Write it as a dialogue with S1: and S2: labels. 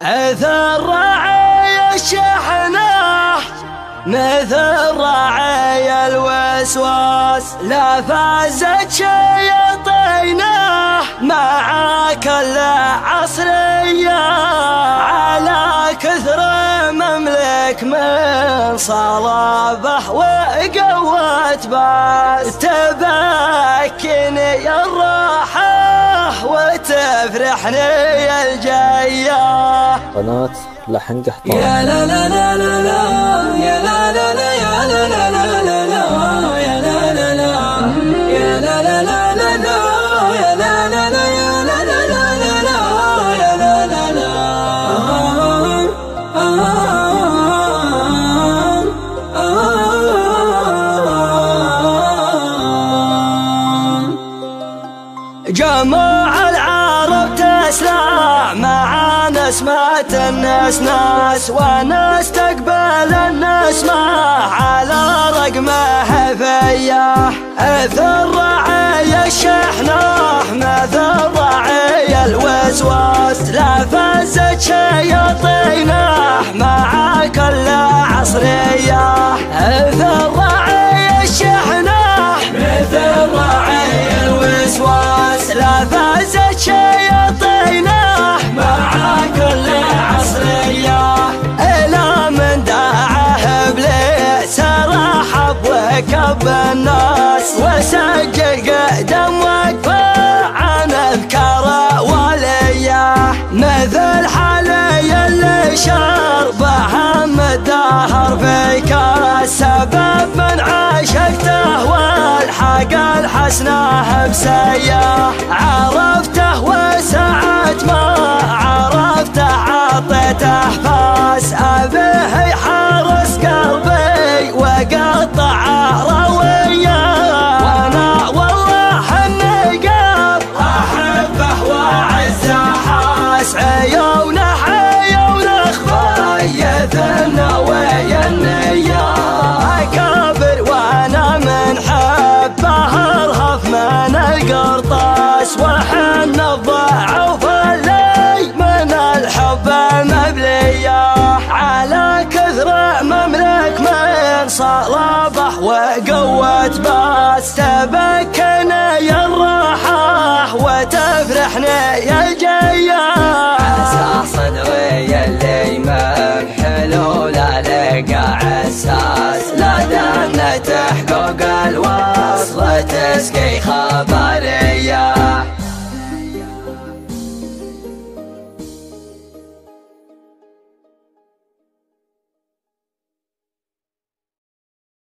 S1: مثل راعي الشحنة مثل راعي الوسواس لا فازت شياطينه مع كل عصرية على كثر مملك من صلابه وقوة باس تبكني الراحة وتفرحني الجاية.
S2: قناة لحن قحطان.
S1: يا لا لا لا لا لا يا لا لا لا يا لا لا لا لا لا يا لا لا لا يا لا لا لا لا لا يا لا لا لا يا لا لا لا لا لا يا لا لا لا. جماع العرب تسلع مع نسمة النسناس وناس تقبل النسمة على رقمه فياح مثل راعي الشحنة مثل راعي الوسواس لا فازت شياطينه مع كل عصرية مثل راعي الشحنة مثل راعي الوسواس لا فازت شياطينه مع كل عصرية إلى من دعاه إبليس رحب وكب الناس وسجل قدم وقفه عن أذكار وليه مثل حالي اللي شربه الدهر في كاس سبب من عشقته والحق الحسنه بسياه عرفته وسعت ما عرفته عطيته فاس أبيه يحرس قلبي وقطع رويه وانا والله اني قلب احبه واعزه حاس عيونه خفايتنا ويا النية اكابر وانا من حبه ارهف من القرطاس وحن الضعف اللي من الحب مبليه على كثر مملك من صلابه وقوة باس تبكني الراحة وتفرحني الجاية عسى صدري اللي مبحلول لقى عساس لا دنة حقوق الوصل تسقي خبر